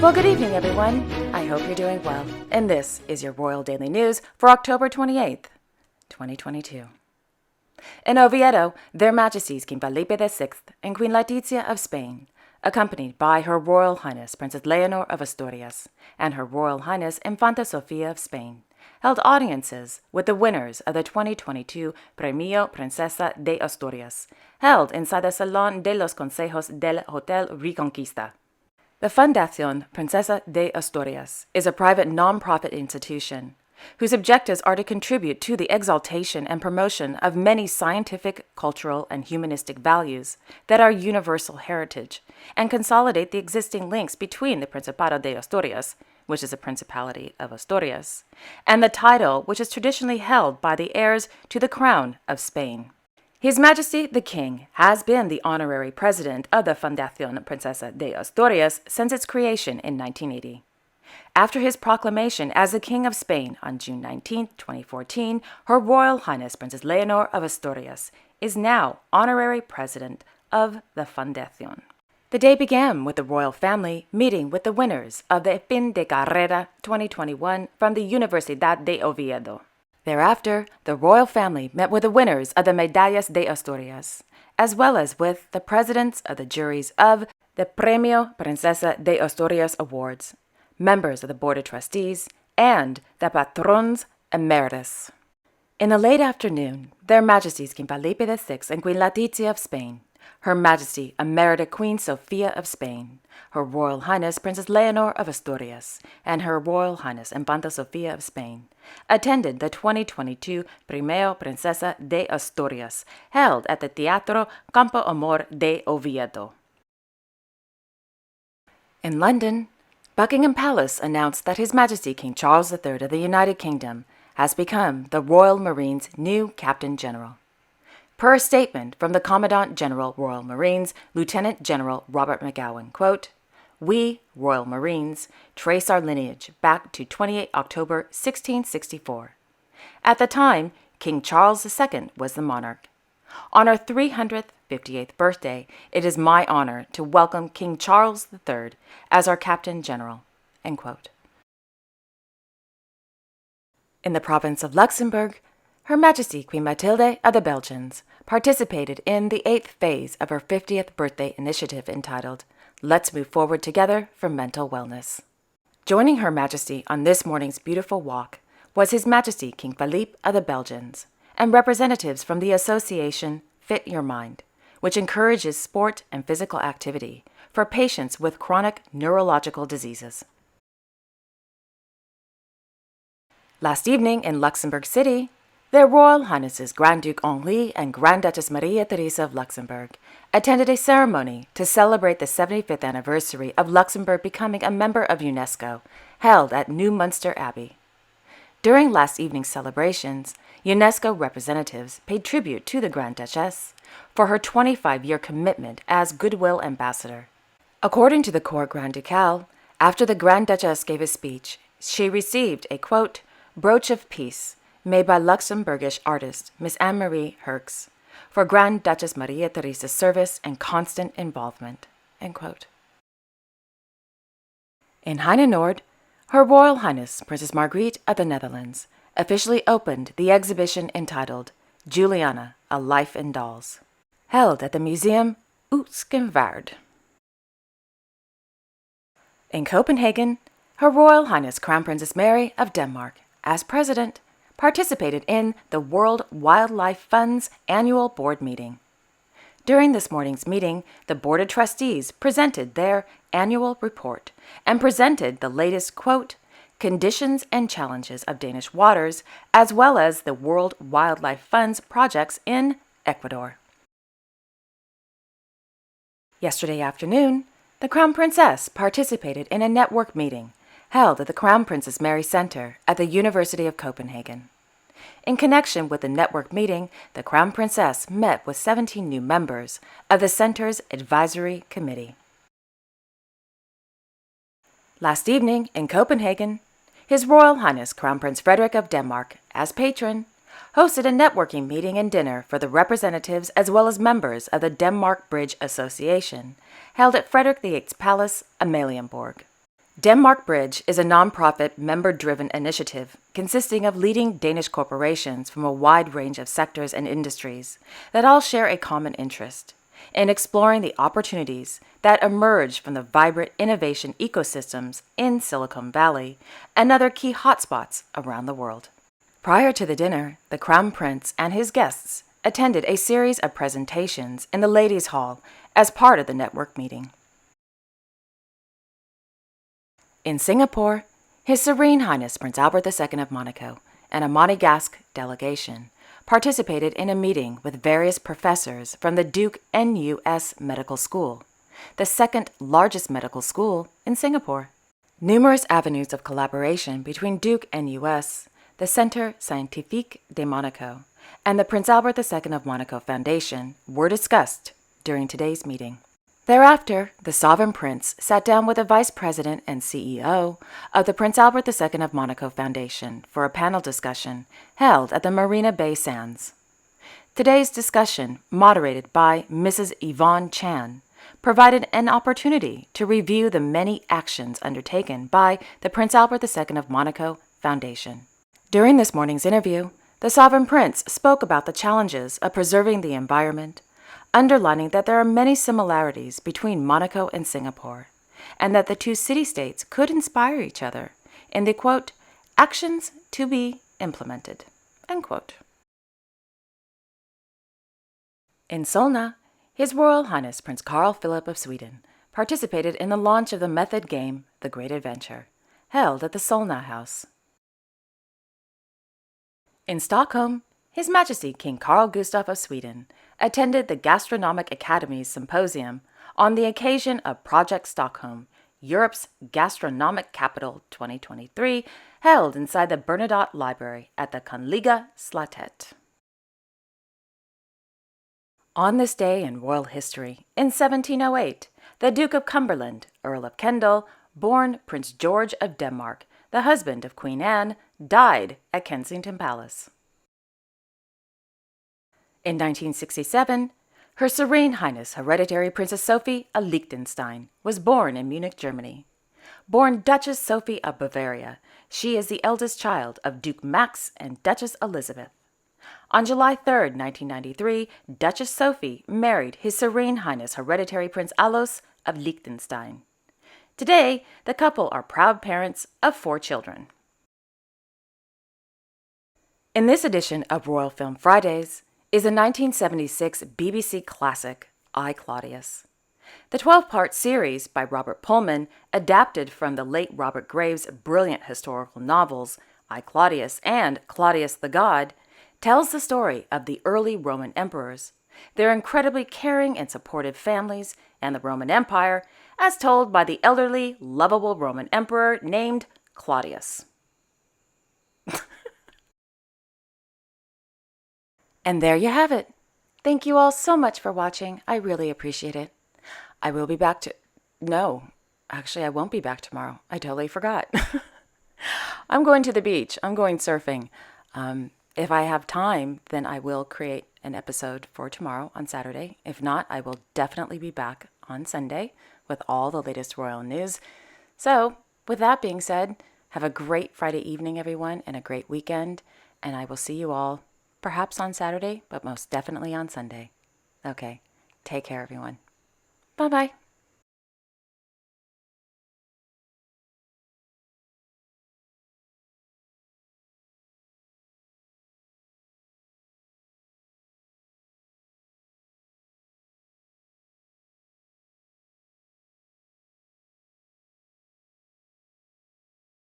Well, good evening, everyone. I hope you're doing well. And this is your Royal Daily News for October 28th, 2022. In Oviedo, Their Majesties King Felipe VI and Queen Letizia of Spain, accompanied by Her Royal Highness Princess Leonor of Asturias and Her Royal Highness Infanta Sofia of Spain, held audiences with the winners of the 2022 Premio Princesa de Asturias, held inside the Salón de los Consejos del Hotel Reconquista. The Fundación Princesa de Asturias is a private non-profit institution whose objectives are to contribute to the exaltation and promotion of many scientific, cultural, and humanistic values that are universal heritage, and consolidate the existing links between the Principado de Asturias, which is a Principality of Asturias, and the title which is traditionally held by the heirs to the Crown of Spain. His Majesty the King has been the honorary president of the Fundación Princesa de Asturias since its creation in 1980. After his proclamation as the King of Spain on June 19, 2014, Her Royal Highness Princess Leonor of Asturias is now honorary president of the Fundación. The day began with the royal family meeting with the winners of the Fin de Carrera 2021 from the Universidad de Oviedo. Thereafter, the royal family met with the winners of the Medallas de Asturias, as well as with the presidents of the juries of the Premio Princesa de Asturias Awards, members of the Board of Trustees, and the Patrons Emeritus. In the late afternoon, Their Majesties King Felipe VI and Queen Letizia of Spain, Her Majesty Emerita Queen Sofia of Spain, Her Royal Highness Princess Leonor of Asturias, and Her Royal Highness Infanta Sofia of Spain, attended the 2022 Premio Princesa de Asturias, held at the Teatro Campo Amor de Oviedo. In London, Buckingham Palace announced that His Majesty King Charles III of the United Kingdom has become the Royal Marines' new Captain General. Per a statement from the Commandant General Royal Marines, Lieutenant General Robert McGowan, quote, "We, Royal Marines, trace our lineage back to 28 October 1664. At the time, King Charles II was the monarch. On our 358th birthday, it is my honor to welcome King Charles III as our Captain General." End quote. In the province of Luxembourg, Her Majesty Queen Mathilde of the Belgians participated in the 8th phase of her 50th birthday initiative entitled Let's Move Forward Together for Mental Wellness. Joining Her Majesty on this morning's beautiful walk was His Majesty King Felipe of the Belgians and representatives from the association Fit Your Mind, which encourages sport and physical activity for patients with chronic neurological diseases. Last evening in Luxembourg City, Their Royal Highnesses Grand Duke Henri and Grand Duchess Maria Teresa of Luxembourg attended a ceremony to celebrate the 75th anniversary of Luxembourg becoming a member of UNESCO, held at New Munster Abbey. During last evening's celebrations, UNESCO representatives paid tribute to the Grand Duchess for her 25-year commitment as Goodwill Ambassador. According to the Court Grand Ducal, after the Grand Duchess gave a speech, she received a, quote, brooch of peace made by Luxembourgish artist Miss Anne-Marie Hoeksche for Grand Duchess Maria Theresa's service and constant involvement. End quote. In Heinenoord, Her Royal Highness Princess Margriet of the Netherlands officially opened the exhibition entitled Juliana, A Life in Dolls, held at the Museum Hoeksche Waard. In Copenhagen, Her Royal Highness Crown Princess Mary of Denmark, as President, participated in the World Wildlife Fund's annual board meeting. During this morning's meeting, the Board of Trustees presented their annual report and presented the latest, quote, conditions and challenges of Danish waters, as well as the World Wildlife Fund's projects in Ecuador. Yesterday afternoon, the Crown Princess participated in a network meeting held at the Crown Princess Mary Center at the University of Copenhagen. In connection with the network meeting, the Crown Princess met with 17 new members of the Center's Advisory Committee. Last evening in Copenhagen, His Royal Highness Crown Prince Frederik of Denmark, as patron, hosted a networking meeting and dinner for the representatives as well as members of the Denmark Bridge Association, held at Frederik VIII's Palace, Amalienborg. Denmark Bridge is a nonprofit, member-driven initiative consisting of leading Danish corporations from a wide range of sectors and industries that all share a common interest in exploring the opportunities that emerge from the vibrant innovation ecosystems in Silicon Valley and other key hotspots around the world. Prior to the dinner, the Crown Prince and his guests attended a series of presentations in the Ladies' Hall as part of the network meeting. In Singapore, His Serene Highness Prince Albert II of Monaco and a Monegasque delegation participated in a meeting with various professors from the Duke NUS Medical School, the second largest medical school in Singapore. Numerous avenues of collaboration between Duke NUS, the Centre Scientifique de Monaco, and the Prince Albert II of Monaco Foundation were discussed during today's meeting. Thereafter, the Sovereign Prince sat down with the Vice President and CEO of the Prince Albert II of Monaco Foundation for a panel discussion held at the Marina Bay Sands. Today's discussion, moderated by Mrs. Yvonne Chan, provided an opportunity to review the many actions undertaken by the Prince Albert II of Monaco Foundation. During this morning's interview, the Sovereign Prince spoke about the challenges of preserving the environment, underlining that there are many similarities between Monaco and Singapore, and that the two city-states could inspire each other in the, quote, actions to be implemented, end quote. In Solna, His Royal Highness Prince Carl Philip of Sweden participated in the launch of the method game The Great Adventure, held at the Solna House. In Stockholm, His Majesty King Carl Gustaf of Sweden attended the Gastronomic Academy's symposium on the occasion of Project Stockholm, Europe's Gastronomic Capital 2023, held inside the Bernadotte Library at the Kungliga Slottet. On this day in royal history, in 1708, the Duke of Cumberland, Earl of Kendal, born Prince George of Denmark, the husband of Queen Anne, died at Kensington Palace. In 1967, Her Serene Highness Hereditary Princess Sophie of Liechtenstein was born in Munich, Germany. Born Duchess Sophie of Bavaria, she is the eldest child of Duke Max and Duchess Elizabeth. On July 3, 1993, Duchess Sophie married His Serene Highness Hereditary Prince Alois of Liechtenstein. Today, the couple are proud parents of 4 children. In this edition of Royal Film Fridays is the 1976 BBC classic, I, Claudius. The 12-part series by Robert Pullman, adapted from the late Robert Graves' brilliant historical novels, I, Claudius and Claudius the God, tells the story of the early Roman emperors, their incredibly caring and supportive families, and the Roman Empire, as told by the elderly, lovable Roman emperor named Claudius. And there you have it. Thank you all so much for watching. I really appreciate it. I will be back No, actually I won't be back tomorrow. I totally forgot. I'm going to the beach. I'm going surfing. If I have time, then I will create an episode for tomorrow on Saturday. If not, I will definitely be back on Sunday with all the latest royal news. So, with that being said, have a great Friday evening, everyone, and a great weekend. And I will see you all perhaps on Saturday, but most definitely on Sunday. Okay, take care, everyone. Bye-bye.